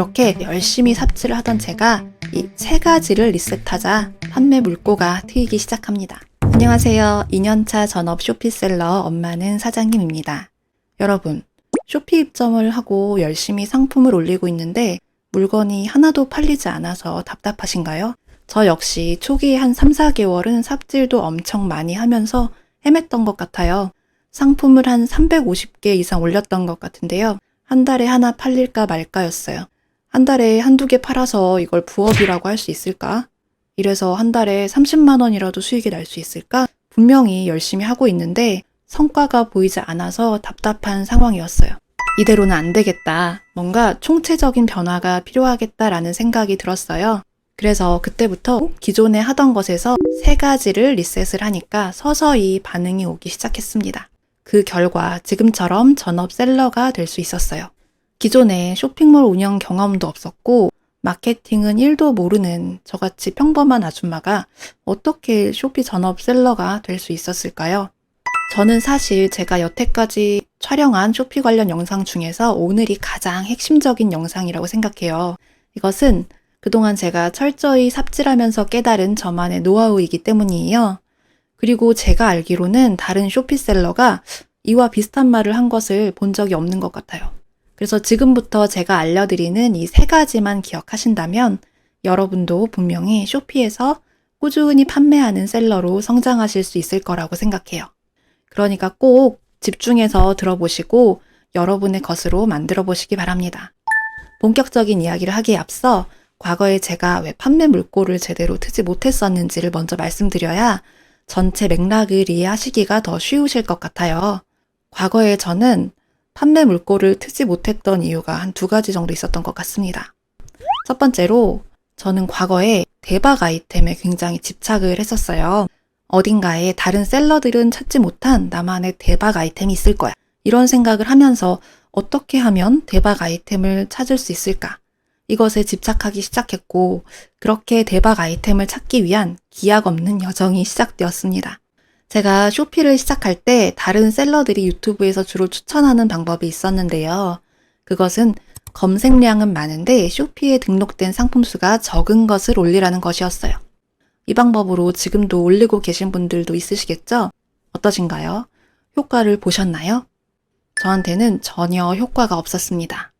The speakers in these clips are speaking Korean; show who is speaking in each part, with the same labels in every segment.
Speaker 1: 이렇게 열심히 삽질을 하던 제가 이 세 가지를 리셋하자 판매 물꼬가 트이기 시작합니다. 안녕하세요. 2년차 전업 쇼피셀러 엄마는 사장님입니다. 여러분, 쇼피 입점을 하고 열심히 상품을 올리고 있는데 물건이 하나도 팔리지 않아서 답답하신가요? 저 역시 초기에 한 3, 4개월은 삽질도 엄청 많이 하면서 헤맸던 것 같아요. 상품을 한 350개 이상 올렸던 것 같은데요. 한 달에 하나 팔릴까 말까였어요. 한 달에 한두 개 팔아서 이걸 부업이라고 할 수 있을까? 이래서 한 달에 30만 원이라도 수익이 날 수 있을까? 분명히 열심히 하고 있는데 성과가 보이지 않아서 답답한 상황이었어요. 이대로는 안 되겠다. 뭔가 총체적인 변화가 필요하겠다라는 생각이 들었어요. 그래서 그때부터 기존에 하던 것에서 3가지를 리셋을 하니까 서서히 반응이 오기 시작했습니다. 그 결과 지금처럼 전업 셀러가 될 수 있었어요. 기존에 쇼핑몰 운영 경험도 없었고 마케팅은 1도 모르는 저같이 평범한 아줌마가 어떻게 쇼피 전업 셀러가 될 수 있었을까요? 저는 사실 제가 여태까지 촬영한 쇼피 관련 영상 중에서 오늘이 가장 핵심적인 영상이라고 생각해요. 이것은 그동안 제가 철저히 삽질하면서 깨달은 저만의 노하우이기 때문이에요. 그리고 제가 알기로는 다른 쇼피셀러가 이와 비슷한 말을 한 것을 본 적이 없는 것 같아요. 그래서 지금부터 제가 알려드리는 이 3가지만 기억하신다면 여러분도 분명히 쇼피에서 꾸준히 판매하는 셀러로 성장하실 수 있을 거라고 생각해요. 그러니까 꼭 집중해서 들어보시고 여러분의 것으로 만들어 보시기 바랍니다. 본격적인 이야기를 하기에 앞서 과거에 제가 왜 판매 물꼬를 제대로 트지 못했었는지를 먼저 말씀드려야 전체 맥락을 이해하시기가 더 쉬우실 것 같아요. 과거에 저는 판매 물꼬를 트지 못했던 이유가 한 2가지 정도 있었던 것 같습니다. 첫 번째로 저는 과거에 대박 아이템에 굉장히 집착을 했었어요. 어딘가에 다른 셀러들은 찾지 못한 나만의 대박 아이템이 있을 거야. 이런 생각을 하면서 어떻게 하면 대박 아이템을 찾을 수 있을까? 이것에 집착하기 시작했고 그렇게 대박 아이템을 찾기 위한 기약 없는 여정이 시작되었습니다. 제가 쇼피를 시작할 때 다른 셀러들이 유튜브에서 주로 추천하는 방법이 있었는데요. 그것은 검색량은 많은데 쇼피에 등록된 상품 수가 적은 것을 올리라는 것이었어요. 이 방법으로 지금도 올리고 계신 분들도 있으시겠죠? 어떠신가요? 효과를 보셨나요? 저한테는 전혀 효과가 없었습니다.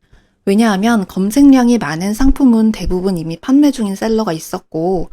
Speaker 1: 왜냐하면 검색량이 많은 상품은 대부분 이미 판매 중인 셀러가 있었고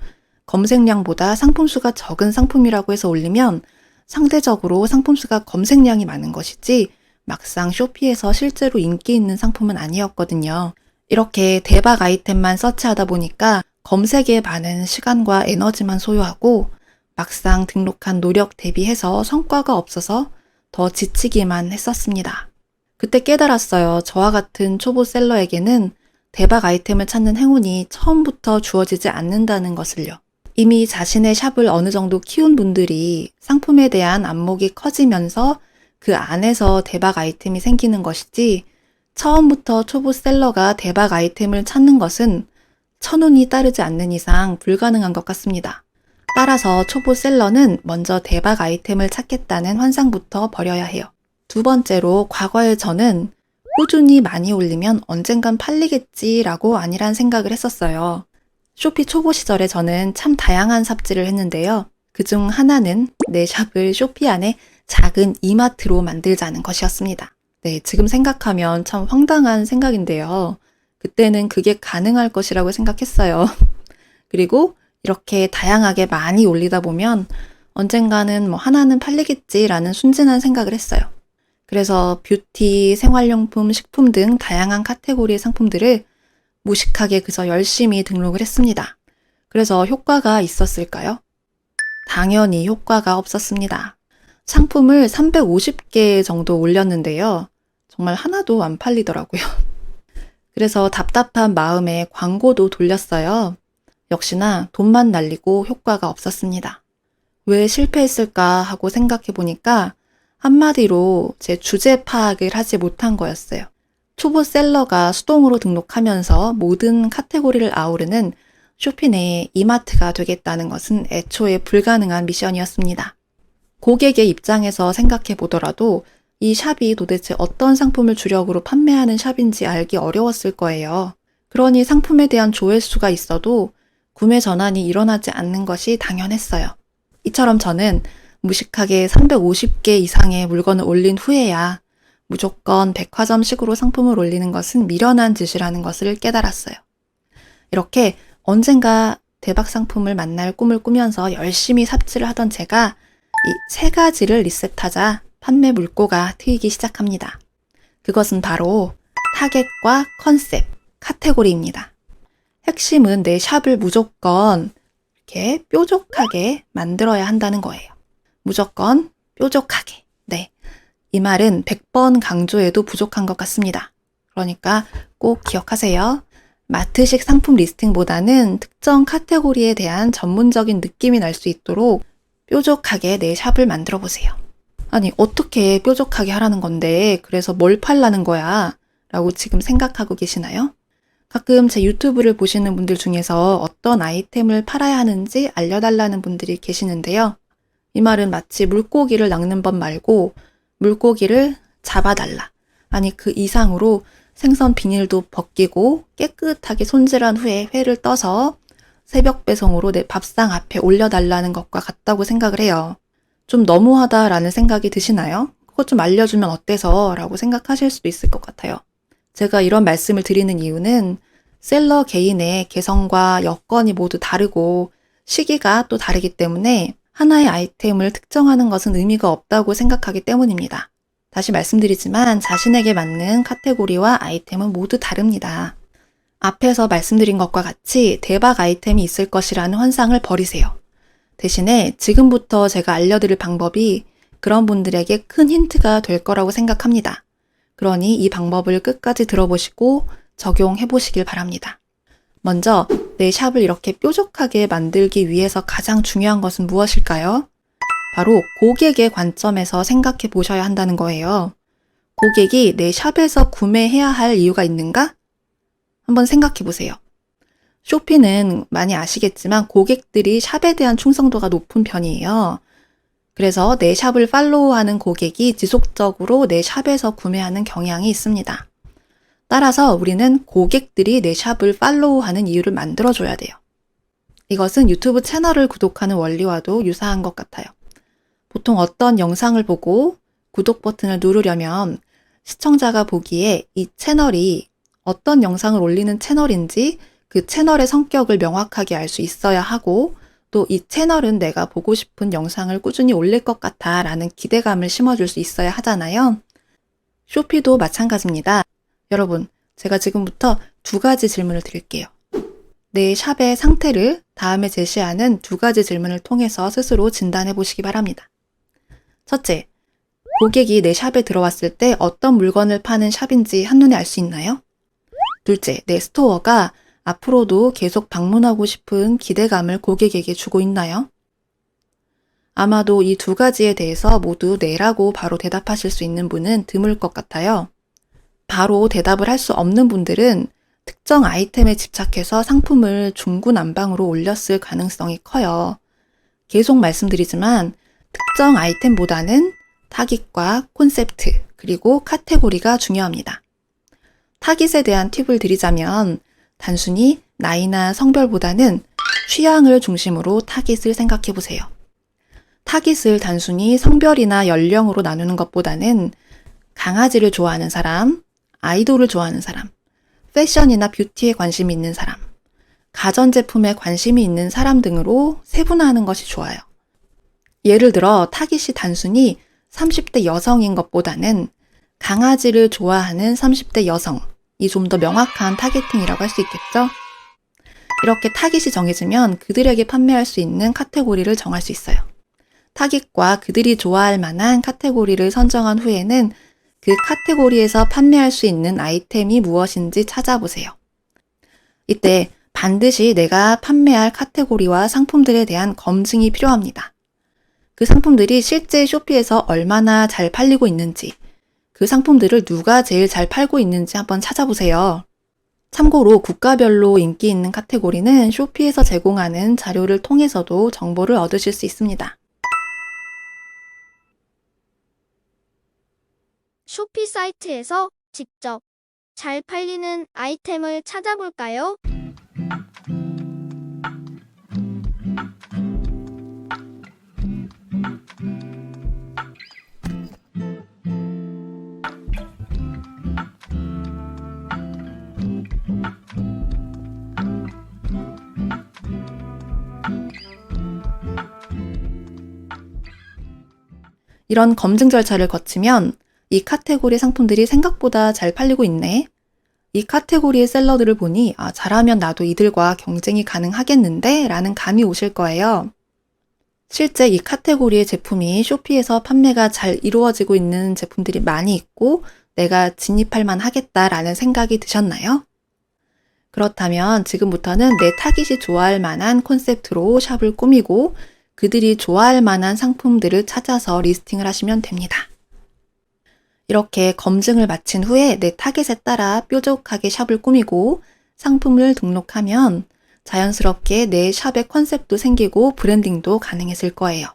Speaker 1: 검색량보다 상품 수가 적은 상품이라고 해서 올리면 상대적으로 상품 수가 검색량이 많은 것이지 막상 쇼피에서 실제로 인기 있는 상품은 아니었거든요. 이렇게 대박 아이템만 서치하다 보니까 검색에 많은 시간과 에너지만 소요하고 막상 등록한 노력 대비해서 성과가 없어서 더 지치기만 했었습니다. 그때 깨달았어요. 저와 같은 초보 셀러에게는 대박 아이템을 찾는 행운이 처음부터 주어지지 않는다는 것을요. 이미 자신의 샵을 어느 정도 키운 분들이 상품에 대한 안목이 커지면서 그 안에서 대박 아이템이 생기는 것이지 처음부터 초보 셀러가 대박 아이템을 찾는 것은 천운이 따르지 않는 이상 불가능한 것 같습니다. 따라서 초보 셀러는 먼저 대박 아이템을 찾겠다는 환상부터 버려야 해요. 2번째로 과거에 저는 꾸준히 많이 올리면 언젠간 팔리겠지라고 안일한 생각을 했었어요. 쇼피 초보 시절에 저는 참 다양한 삽질을 했는데요. 그중 하나는 내 샵을 쇼피 안에 작은 이마트로 만들자는 것이었습니다. 네, 지금 생각하면 참 황당한 생각인데요. 그때는 그게 가능할 것이라고 생각했어요. 그리고 이렇게 다양하게 많이 올리다 보면 언젠가는 하나는 팔리겠지라는 순진한 생각을 했어요. 그래서 뷰티, 생활용품, 식품 등 다양한 카테고리의 상품들을 무식하게 그저 열심히 등록을 했습니다. 그래서 효과가 있었을까요? 당연히 효과가 없었습니다. 상품을 350개 정도 올렸는데요. 정말 하나도 안 팔리더라고요. 그래서 답답한 마음에 광고도 돌렸어요. 역시나 돈만 날리고 효과가 없었습니다. 왜 실패했을까 하고 생각해 보니까 한마디로 제 주제 파악을 하지 못한 거였어요. 초보 셀러가 수동으로 등록하면서 모든 카테고리를 아우르는 쇼피 내에 이마트가 되겠다는 것은 애초에 불가능한 미션이었습니다. 고객의 입장에서 생각해 보더라도 이 샵이 도대체 어떤 상품을 주력으로 판매하는 샵인지 알기 어려웠을 거예요. 그러니 상품에 대한 조회수가 있어도 구매 전환이 일어나지 않는 것이 당연했어요. 이처럼 저는 무식하게 350개 이상의 물건을 올린 후에야 무조건 백화점식으로 상품을 올리는 것은 미련한 짓이라는 것을 깨달았어요. 이렇게 언젠가 대박 상품을 만날 꿈을 꾸면서 열심히 삽질을 하던 제가 이 세 가지를 리셋하자 판매 물꼬가 트이기 시작합니다. 그것은 바로 타겟과 컨셉, 카테고리입니다. 핵심은 내 샵을 무조건 이렇게 뾰족하게 만들어야 한다는 거예요. 무조건 뾰족하게. 네. 이 말은 100번 강조해도 부족한 것 같습니다. 그러니까 꼭 기억하세요. 마트식 상품 리스팅보다는 특정 카테고리에 대한 전문적인 느낌이 날 수 있도록 뾰족하게 내 샵을 만들어 보세요. 아니, 어떻게 뾰족하게 하라는 건데, 그래서 뭘 팔라는 거야? 라고 지금 생각하고 계시나요? 가끔 제 유튜브를 보시는 분들 중에서 어떤 아이템을 팔아야 하는지 알려달라는 분들이 계시는데요. 이 말은 마치 물고기를 낚는 법 말고 물고기를 잡아달라. 아니, 그 이상으로 생선 비닐도 벗기고 깨끗하게 손질한 후에 회를 떠서 새벽 배송으로 내 밥상 앞에 올려달라는 것과 같다고 생각을 해요. 좀 너무하다라는 생각이 드시나요? 그것 좀 알려주면 어때서? 라고 생각하실 수도 있을 것 같아요. 제가 이런 말씀을 드리는 이유는 셀러 개인의 개성과 여건이 모두 다르고 시기가 또 다르기 때문에 하나의 아이템을 특정하는 것은 의미가 없다고 생각하기 때문입니다. 다시 말씀드리지만 자신에게 맞는 카테고리와 아이템은 모두 다릅니다. 앞에서 말씀드린 것과 같이 대박 아이템이 있을 것이라는 환상을 버리세요. 대신에 지금부터 제가 알려드릴 방법이 그런 분들에게 큰 힌트가 될 거라고 생각합니다. 그러니 이 방법을 끝까지 들어보시고 적용해 보시길 바랍니다. 먼저 내 샵을 이렇게 뾰족하게 만들기 위해서 가장 중요한 것은 무엇일까요? 바로 고객의 관점에서 생각해 보셔야 한다는 거예요. 고객이 내 샵에서 구매해야 할 이유가 있는가? 한번 생각해 보세요. 쇼피는 많이 아시겠지만 고객들이 샵에 대한 충성도가 높은 편이에요. 그래서 내 샵을 팔로우하는 고객이 지속적으로 내 샵에서 구매하는 경향이 있습니다. 따라서 우리는 고객들이 내 샵을 팔로우하는 이유를 만들어줘야 돼요. 이것은 유튜브 채널을 구독하는 원리와도 유사한 것 같아요. 보통 어떤 영상을 보고 구독 버튼을 누르려면 시청자가 보기에 이 채널이 어떤 영상을 올리는 채널인지 그 채널의 성격을 명확하게 알 수 있어야 하고 또 이 채널은 내가 보고 싶은 영상을 꾸준히 올릴 것 같아 라는 기대감을 심어줄 수 있어야 하잖아요. 쇼피도 마찬가지입니다. 여러분, 제가 지금부터 2가지 질문을 드릴게요. 내 샵의 상태를 다음에 제시하는 2가지 질문을 통해서 스스로 진단해 보시기 바랍니다. 첫째, 고객이 내 샵에 들어왔을 때 어떤 물건을 파는 샵인지 한눈에 알 수 있나요? 둘째, 내 스토어가 앞으로도 계속 방문하고 싶은 기대감을 고객에게 주고 있나요? 아마도 이 2가지에 대해서 모두 네라고 바로 대답하실 수 있는 분은 드물 것 같아요. 바로 대답을 할 수 없는 분들은 특정 아이템에 집착해서 상품을 중구난방으로 올렸을 가능성이 커요. 계속 말씀드리지만 특정 아이템보다는 타깃과 콘셉트, 그리고 카테고리가 중요합니다. 타깃에 대한 팁을 드리자면 단순히 나이나 성별보다는 취향을 중심으로 타깃을 생각해 보세요. 타깃을 단순히 성별이나 연령으로 나누는 것보다는 강아지를 좋아하는 사람, 아이돌을 좋아하는 사람, 패션이나 뷰티에 관심이 있는 사람, 가전제품에 관심이 있는 사람 등으로 세분화하는 것이 좋아요. 예를 들어 타깃이 단순히 30대 여성인 것보다는 강아지를 좋아하는 30대 여성이 좀 더 명확한 타겟팅이라고 할 수 있겠죠? 이렇게 타깃이 정해지면 그들에게 판매할 수 있는 카테고리를 정할 수 있어요. 타깃과 그들이 좋아할 만한 카테고리를 선정한 후에는 그 카테고리에서 판매할 수 있는 아이템이 무엇인지 찾아보세요. 이때 반드시 내가 판매할 카테고리와 상품들에 대한 검증이 필요합니다. 그 상품들이 실제 쇼피에서 얼마나 잘 팔리고 있는지, 그 상품들을 누가 제일 잘 팔고 있는지 한번 찾아보세요. 참고로 국가별로 인기 있는 카테고리는 쇼피에서 제공하는 자료를 통해서도 정보를 얻으실 수 있습니다.
Speaker 2: 쇼피 사이트에서 직접 잘 팔리는 아이템을 찾아볼까요?
Speaker 1: 이런 검증 절차를 거치면 이 카테고리 상품들이 생각보다 잘 팔리고 있네. 이 카테고리의 셀러들을 보니 잘하면 나도 이들과 경쟁이 가능하겠는데? 라는 감이 오실 거예요. 실제 이 카테고리의 제품이 쇼피에서 판매가 잘 이루어지고 있는 제품들이 많이 있고 내가 진입할 만하겠다라는 생각이 드셨나요? 그렇다면 지금부터는 내 타깃이 좋아할 만한 콘셉트로 샵을 꾸미고 그들이 좋아할 만한 상품들을 찾아서 리스팅을 하시면 됩니다. 이렇게 검증을 마친 후에 내 타깃에 따라 뾰족하게 샵을 꾸미고 상품을 등록하면 자연스럽게 내 샵의 컨셉도 생기고 브랜딩도 가능해질 거예요.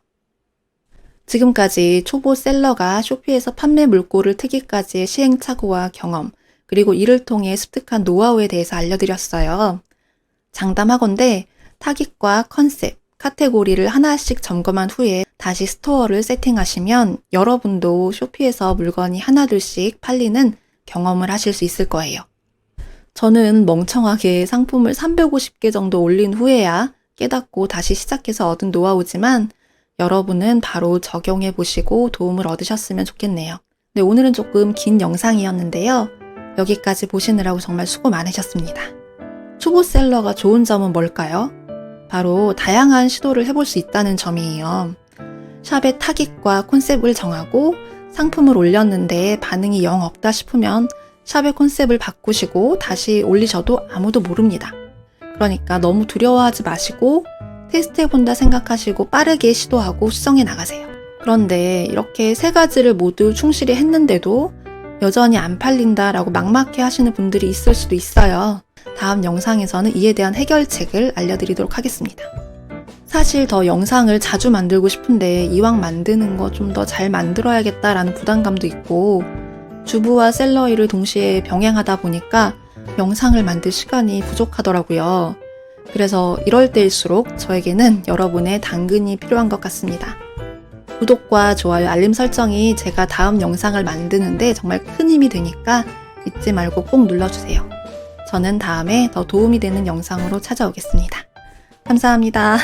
Speaker 1: 지금까지 초보 셀러가 쇼피에서 판매 물꼬를 트기까지의 시행착오와 경험, 그리고 이를 통해 습득한 노하우에 대해서 알려드렸어요. 장담하건대 타깃과 컨셉, 카테고리를 하나씩 점검한 후에 다시 스토어를 세팅하시면 여러분도 쇼피에서 물건이 하나둘씩 팔리는 경험을 하실 수 있을 거예요. 저는 멍청하게 상품을 350개 정도 올린 후에야 깨닫고 다시 시작해서 얻은 노하우지만 여러분은 바로 적용해 보시고 도움을 얻으셨으면 좋겠네요. 네, 오늘은 조금 긴 영상이었는데요. 여기까지 보시느라고 정말 수고 많으셨습니다. 초보셀러가 좋은 점은 뭘까요? 바로 다양한 시도를 해볼 수 있다는 점이에요. 샵의 타깃과 콘셉트를 정하고 상품을 올렸는데 반응이 영 없다 싶으면 샵의 콘셉트를 바꾸시고 다시 올리셔도 아무도 모릅니다. 그러니까 너무 두려워하지 마시고 테스트해본다 생각하시고 빠르게 시도하고 수정해 나가세요. 그런데 이렇게 세 가지를 모두 충실히 했는데도 여전히 안 팔린다라고 막막해 하시는 분들이 있을 수도 있어요. 다음 영상에서는 이에 대한 해결책을 알려드리도록 하겠습니다. 사실 더 영상을 자주 만들고 싶은데 이왕 만드는 거 좀 더 잘 만들어야겠다라는 부담감도 있고 주부와 셀러 일을 동시에 병행하다 보니까 영상을 만들 시간이 부족하더라고요. 그래서 이럴 때일수록 저에게는 여러분의 당근이 필요한 것 같습니다. 구독과 좋아요, 알림 설정이 제가 다음 영상을 만드는데 정말 큰 힘이 되니까 잊지 말고 꼭 눌러주세요. 저는 다음에 더 도움이 되는 영상으로 찾아오겠습니다. 감사합니다.